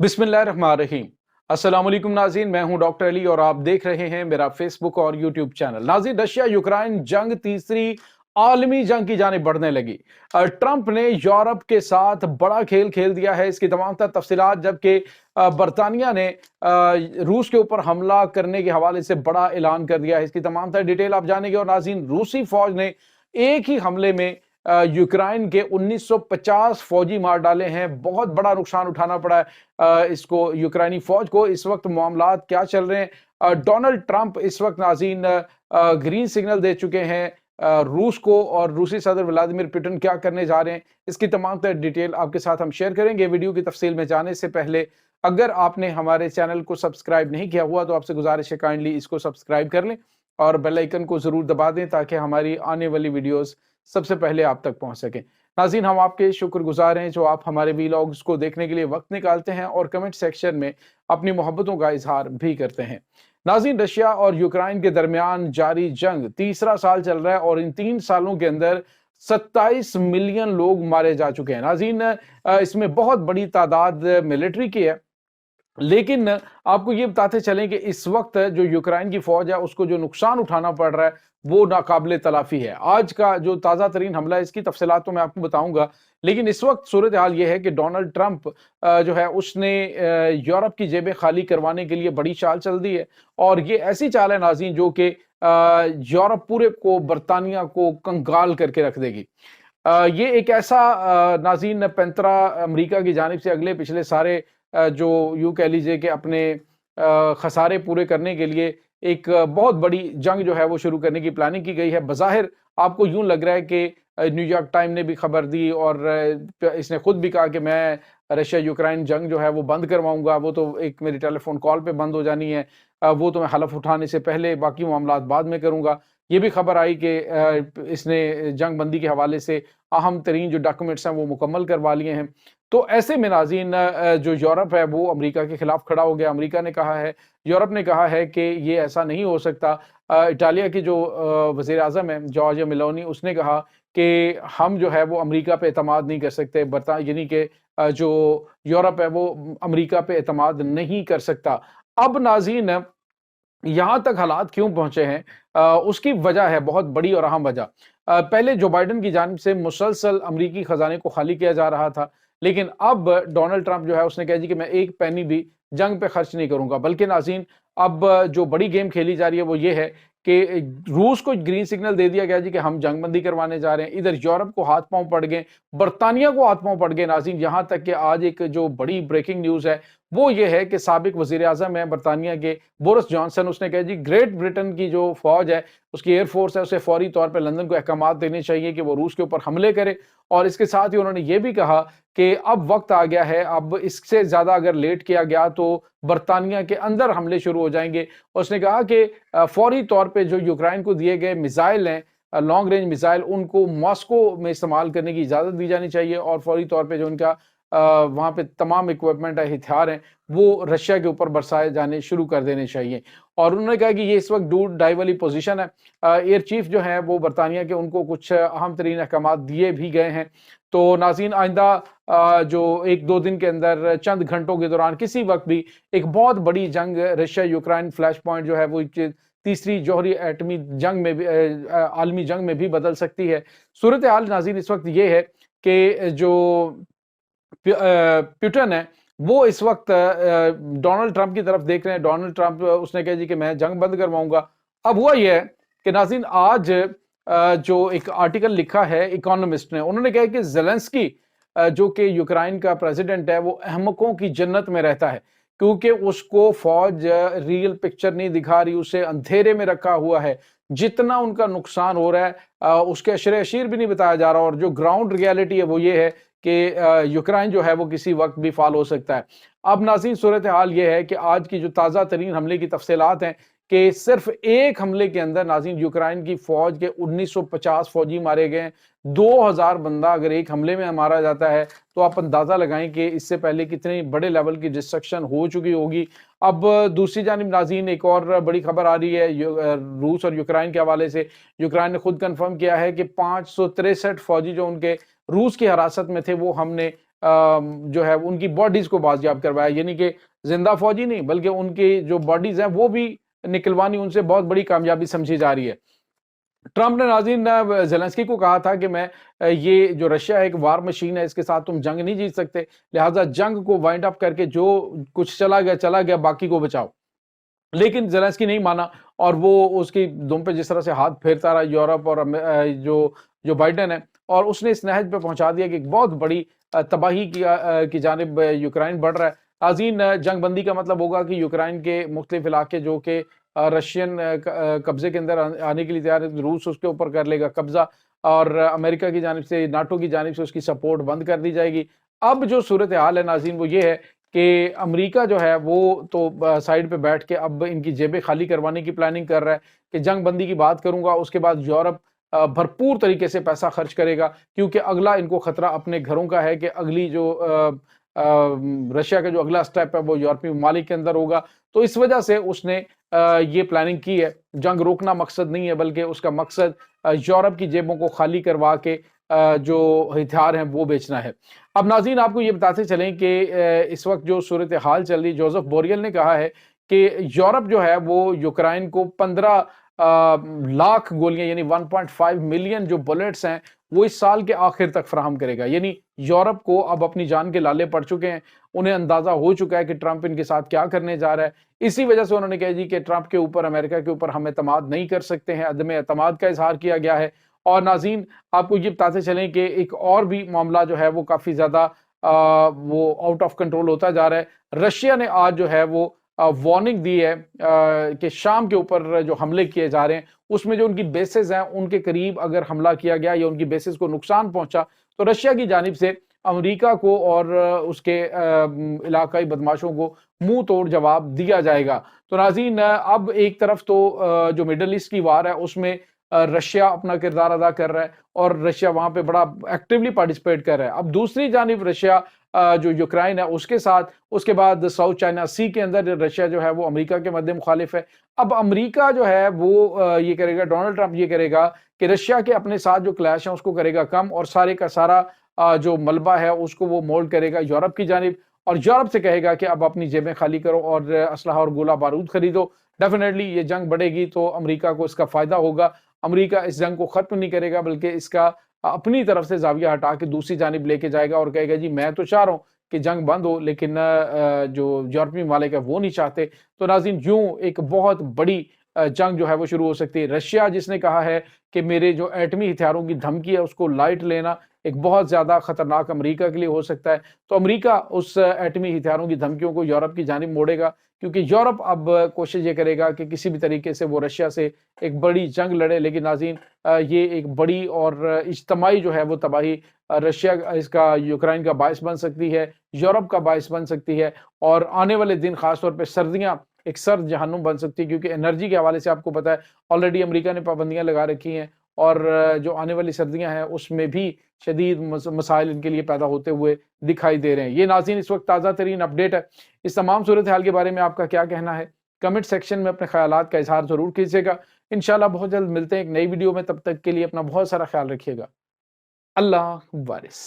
बिस्मिल्लाहिर्रहमानिर्रहीम। अस्सलाम वालेकुम नाज़रीन, मैं हूं डॉक्टर अली और आप देख रहे हैं मेरा फेसबुक और यूट्यूब चैनल। नाज़रीन, रशिया यूक्रेन जंग तीसरी आलमी जंग की जानिब बढ़ने लगी। ट्रंप ने यूरोप के साथ बड़ा खेल खेल दिया है। इसकी तमाम तर तफसीलात, जबकि बरतानिया ने रूस के ऊपर हमला करने के हवाले से बड़ा ऐलान कर दिया है। इसकी तमाम तर डिटेल आप जानेंगे। और नाज़रीन, रूसी फौज ने एक ही हमले में यूक्रेन के 1950 फौजी मार डाले हैं। बहुत बड़ा नुकसान उठाना पड़ा है इसको, यूक्रेनी फौज को। इस वक्त मामलात क्या चल रहे हैं? डोनाल्ड ट्रंप इस वक्त नाज़रीन ग्रीन सिग्नल दे चुके हैं रूस को, और रूसी सदर व्लादिमीर पुतिन क्या करने जा रहे हैं, इसकी तमाम तर डिटेल आपके साथ हम शेयर करेंगे। वीडियो की तफसील में जाने से पहले अगर आपने हमारे चैनल को सब्सक्राइब नहीं किया हुआ तो आपसे गुजारिश है काइंडली इसको सब्सक्राइब कर लें और बेल आइकन को जरूर दबा दें ताकि हमारी आने वाली वीडियोस सबसे पहले आप तक पहुंच सके। नाज़रीन, हम आपके शुक्रगुजार हैं जो आप हमारे वीलॉग्स को देखने के लिए वक्त निकालते हैं और कमेंट सेक्शन में अपनी मोहब्बतों का इजहार भी करते हैं। नाज़रीन, रशिया और यूक्रेन के दरमियान जारी जंग तीसरा साल चल रहा है और इन 3 सालों के अंदर 27 मिलियन लोग मारे जा चुके हैं। नाज़रीन, इसमें बहुत बड़ी तादाद मिलिट्री की है, लेकिन आपको ये बताते चलें कि इस वक्त जो यूक्रेन की फौज है उसको जो नुकसान उठाना पड़ रहा है वो नाकाबिले तलाफी है। आज का जो ताज़ा तरीन हमला है इसकी तफसीलात तो मैं आपको बताऊंगा, लेकिन इस वक्त सूरत हाल ये है कि डोनाल्ड ट्रंप जो है उसने यूरोप की जेबें खाली करवाने के लिए बड़ी चाल चल दी है। और ये ऐसी चाल है नाज़रीन जो कि यूरोप पूरे को, बरतानिया को कंगाल करके रख देगी। ये एक ऐसा नाज़रीन पैंतरा अमेरिका की जानिब से अगले पिछले सारे जो यूं कह लीजिए कि अपने खसारे पूरे करने के लिए एक बहुत बड़ी जंग जो है वो शुरू करने की प्लानिंग की गई है। बज़ाहिर आपको यूं लग रहा है कि न्यूयॉर्क टाइम ने भी खबर दी और इसने खुद भी कहा कि मैं रशिया यूक्रेन जंग जो है वो बंद करवाऊंगा, वो तो एक मेरी टेलीफोन कॉल पे बंद हो जानी है, वो तो मैं हलफ उठाने से पहले बाकी मामलात बाद में करूंगा। ये भी खबर आई कि इसने जंग बंदी के हवाले से अहम तरीन जो डॉक्यूमेंट्स हैं वो मुकम्मल करवा लिए हैं। तो ऐसे में नाज़रीन जो यूरोप है वो अमेरिका के खिलाफ खड़ा हो गया। अमेरिका ने कहा है, यूरोप ने कहा है कि ये ऐसा नहीं हो सकता। इटालिया की जो वज़ीर आज़म है जॉर्जिया मेलोनी, उसने कहा कि हम जो है वो अमेरिका पे एतमाद नहीं कर सकते, यानी कि जो यूरोप है वो अमेरिका पे एतमाद नहीं कर सकता। अब नाज़रीन, यहाँ तक हालात क्यों पहुंचे हैं, उसकी वजह है बहुत बड़ी और अहम वजह। पहले जो बाइडेन की जानिब से मुसलसल अमरीकी खजाने को खाली किया जा रहा था, लेकिन अब डोनाल्ड ट्रंप जो है उसने कहा जी कि मैं एक पैनी भी जंग पे खर्च नहीं करूंगा। बल्कि नाज़रीन, अब जो बड़ी गेम खेली जा रही है वो ये है कि रूस को ग्रीन सिग्नल दे दिया गया जी कि हम जंगबंदी करवाने जा रहे हैं। इधर यूरोप को हाथ पांव पड़ गए, बरतानिया को हाथ पांव पड़ गए नाज़रीन। यहाँ तक कि आज एक जो बड़ी ब्रेकिंग न्यूज़ है वो ये है कि साबिक वज़ीर आज़म है बरतानिया के, बोरिस जॉनसन, उसने कहा जी ग्रेट ब्रिटेन की जो फौज है, उसकी एयरफोर्स है, उसे फौरी तौर पर लंदन को अहकामात देने चाहिए कि वो रूस के ऊपर हमले करे। और इसके साथ ही उन्होंने ये भी कहा कि अब वक्त आ गया है, अब इससे ज्यादा अगर लेट किया गया तो बरतानिया के अंदर हमले शुरू हो जाएंगे। उसने कहा कि फौरी तौर पे जो यूक्रेन को दिए गए मिसाइल हैं, लॉन्ग रेंज मिसाइल, उनको मॉस्को में इस्तेमाल करने की इजाजत दी जानी चाहिए और फौरी तौर पे जो उनका वहां पे तमाम इक्विपमेंट है, हथियार हैं, वो रशिया के ऊपर बरसाए जाने शुरू कर देने चाहिए। और उन्होंने कहा कि ये इस वक्त डू डाई वाली पोजीशन है। एयर चीफ जो है वो बरतानिया के, उनको कुछ अहम तरीन अहकामात दिए भी गए हैं। तो नाज़रीन, आइंदा जो 1-2 दिन के अंदर, चंद घंटों के दौरान, किसी वक्त भी एक बहुत बड़ी जंग रशिया यूक्रेन फ्लैश पॉइंट जो है वो तीसरी जौहरी एटमी जंग में भी, आलमी जंग में भी बदल सकती है। सूरत हाल नाज़रीन इस वक्त ये है कि जो पुतिन है वो इस वक्त डोनाल्ड ट्रंप की तरफ देख रहे हैं। डोनाल्ड ट्रंप, उसने कहा जी कि मैं जंग बंद करवाऊंगा। अब हुआ यह है कि नाज़रीन, आज जो एक आर्टिकल लिखा है इकोनॉमिस्ट ने, उन्होंने कहा कि ज़ेलेंस्की जो कि यूक्रेन का प्रेसिडेंट है वो अहमकों की जन्नत में रहता है, क्योंकि उसको फौज रियल पिक्चर नहीं दिखा रही, उसे अंधेरे में रखा हुआ है। जितना उनका नुकसान हो रहा है उसके अशरे अशीर भी नहीं बताया जा रहा। और जो ग्राउंड रियलिटी है वो ये है कि यूक्रेन जो है वो किसी वक्त भी फाल हो सकता है। अब नाज़रीन, सूरत हाल ये है कि आज की जो ताज़ा तरीन हमले की तफसीलात हैं कि सिर्फ एक हमले के अंदर नाज़रीन यूक्रेन की फौज के 1950 फौजी मारे गए। 2000 बंदा अगर एक हमले में मारा जाता है तो आप अंदाजा लगाएं कि इससे पहले कितने बड़े लेवल की डिस्ट्रक्शन हो चुकी होगी। अब दूसरी जानिब नाज़रीन, एक और बड़ी खबर आ रही है रूस और यूक्रेन के हवाले से। यूक्रेन ने खुद कंफर्म किया है कि 563 फौजी जो उनके रूस की हिरासत में थे वो हमने جو ہے ان کی باڈیز کو بازیاب کروایا، یعنی کہ زندہ فوجی نہیں بلکہ ان کی جو باڈیز ہیں وہ بھی نکلوانی ان سے بہت بڑی کامیابی سمجھی جا رہی ہے۔ ٹرمپ نے ناظرین زیلنسکی کو کہا تھا کہ میں یہ جو رشیا ہے ایک وار مشین ہے، اس کے ساتھ تم جنگ نہیں جیت سکتے، لہٰذا جنگ کو وائنڈ اپ کر کے جو کچھ چلا گیا باقی کو بچاؤ۔ لیکن زیلنسکی نہیں مانا اور وہ اس کی دم پہ جس طرح سے ہاتھ پھیرتا رہا یورپ اور جو بائیڈن ہے، اور اس نے اس نہج پہ پہنچا دیا کہ ایک بہت بڑی تباہی کی جانب یوکرائن بڑھ رہا ہے۔ عظیم جنگ بندی کا مطلب ہوگا کہ یوکرائن کے مختلف علاقے جو کہ رشین قبضے کے اندر آنے کے لیے تیار ہے، روس اس کے اوپر کر لے گا قبضہ، اور امریکہ کی جانب سے، ناٹو کی جانب سے اس کی سپورٹ بند کر دی جائے گی۔ اب جو صورتحال ہے ناظرین وہ یہ ہے کہ امریکہ جو ہے وہ تو سائیڈ پہ بیٹھ کے اب ان کی جیبیں خالی کروانے کی پلاننگ کر رہا ہے کہ جنگ بندی کی بات کروں گا، اس کے بعد یورپ بھرپور طریقے سے پیسہ خرچ کرے گا، کیونکہ اگلا ان کو خطرہ اپنے گھروں کا ہے کہ اگلی جو رشیا کا جو اگلا سٹیپ ہے وہ یورپی ممالک کے اندر ہوگا۔ تو اس وجہ سے اس نے یہ پلاننگ کی ہے۔ جنگ روکنا مقصد نہیں ہے بلکہ اس کا مقصد یورپ کی جیبوں کو خالی کروا کے جو ہتھیار ہیں وہ بیچنا ہے۔ اب ناظرین آپ کو یہ بتاتے چلیں کہ اس وقت جو صورتحال چل رہی، جوزف بوریل نے کہا ہے کہ یورپ جو ہے وہ یوکرائن کو 15 لاکھ گولیاں یعنی 1.5 ملین جو بلیٹس ہیں وہ اس سال کے آخر تک فراہم کرے گا۔ یعنی یورپ کو اب اپنی جان کے لالے پڑ چکے ہیں، انہیں اندازہ ہو چکا ہے کہ ٹرمپ ان کے ساتھ کیا کرنے جا رہا ہے۔ اسی وجہ سے انہوں نے کہا جی کہ ٹرمپ کے اوپر، امریکہ کے اوپر ہم اعتماد نہیں کر سکتے ہیں، عدم اعتماد کا اظہار کیا گیا ہے۔ اور ناظرین آپ کو یہ بتاتے چلیں کہ ایک اور بھی معاملہ جو ہے وہ کافی زیادہ وہ آؤٹ آف کنٹرول ہوتا جا رہا ہے۔ رشیا نے آج جو ہے وہ وارننگ دی ہے کہ شام کے اوپر جو حملے کیے جا رہے ہیں اس میں جو ان کی بیسز ہیں ان کے قریب اگر حملہ کیا گیا یا ان کی بیسز کو نقصان پہنچا تو رشیا کی جانب سے امریکہ کو اور اس کے علاقائی بدماشوں کو منہ توڑ جواب دیا جائے گا۔ تو ناظرین اب ایک طرف تو جو مڈل ایسٹ کی وار ہے اس میں رشیا اپنا کردار ادا کر رہا ہے اور رشیا وہاں پہ بڑا ایکٹیولی پارٹیسپیٹ کر رہا ہے۔ اب دوسری جانب رشیا جو یوکرائن ہے اس کے ساتھ، اس کے بعد ساؤتھ چائنا سی کے اندر رشیا جو ہے وہ امریکہ کے مد مخالف ہے۔ اب امریکہ جو ہے وہ یہ کرے گا، ڈونلڈ ٹرمپ یہ کرے گا کہ رشیا کے اپنے ساتھ جو کلیش ہیں اس کو کرے گا کم، اور سارے کا سارا جو ملبہ ہے اس کو وہ مولڈ کرے گا یورپ کی جانب، اور یورپ سے کہے گا کہ اب اپنی جیبیں خالی کرو اور اسلحہ اور گولہ بارود خریدو۔ ڈیفینیٹلی یہ جنگ بڑھے گی تو امریکہ کو اس کا فائدہ ہوگا۔ امریکہ اس جنگ کو ختم نہیں کرے گا بلکہ اس کا اپنی طرف سے زاویہ ہٹا کے دوسری جانب لے کے جائے گا اور کہے گا جی میں تو چاہ رہا ہوں کہ جنگ بند ہو لیکن جو یورپی ممالک ہے وہ نہیں چاہتے۔ تو ناظرین یوں ایک بہت بڑی جنگ جو ہے وہ شروع ہو سکتی ہے۔ رشیا جس نے کہا ہے کہ میرے جو ایٹمی ہتھیاروں کی دھمکی ہے اس کو لائٹ لینا ایک بہت زیادہ خطرناک امریکہ کے لیے ہو سکتا ہے، تو امریکہ اس ایٹمی ہتھیاروں کی دھمکیوں کو یورپ کی جانب موڑے گا، کیونکہ یورپ اب کوشش یہ کرے گا کہ کسی بھی طریقے سے وہ رشیا سے ایک بڑی جنگ لڑے۔ لیکن ناظرین یہ ایک بڑی اور اجتماعی جو ہے وہ تباہی رشیا اس کا یوکرائن کا باعث بن سکتی ہے، یورپ کا باعث بن سکتی ہے، اور آنے والے دن خاص طور پہ سردیاں ایک سرد جہنم بن سکتی ہے، کیونکہ انرجی کے حوالے سے آپ کو پتا ہے آلریڈی امریکہ نے پابندیاں لگا رکھی ہیں، اور جو آنے والی سردیاں ہیں اس میں بھی شدید مسائل ان کے لیے پیدا ہوتے ہوئے دکھائی دے رہے ہیں۔ یہ ناظرین اس وقت تازہ ترین اپڈیٹ ہے۔ اس تمام صورتحال کے بارے میں آپ کا کیا کہنا ہے؟ کمنٹ سیکشن میں اپنے خیالات کا اظہار ضرور کیجیے گا۔ انشاءاللہ بہت جلد ملتے ہیں ایک نئی ویڈیو میں، تب تک کے لیے اپنا بہت سارا خیال رکھیے گا۔ اللہ وارث۔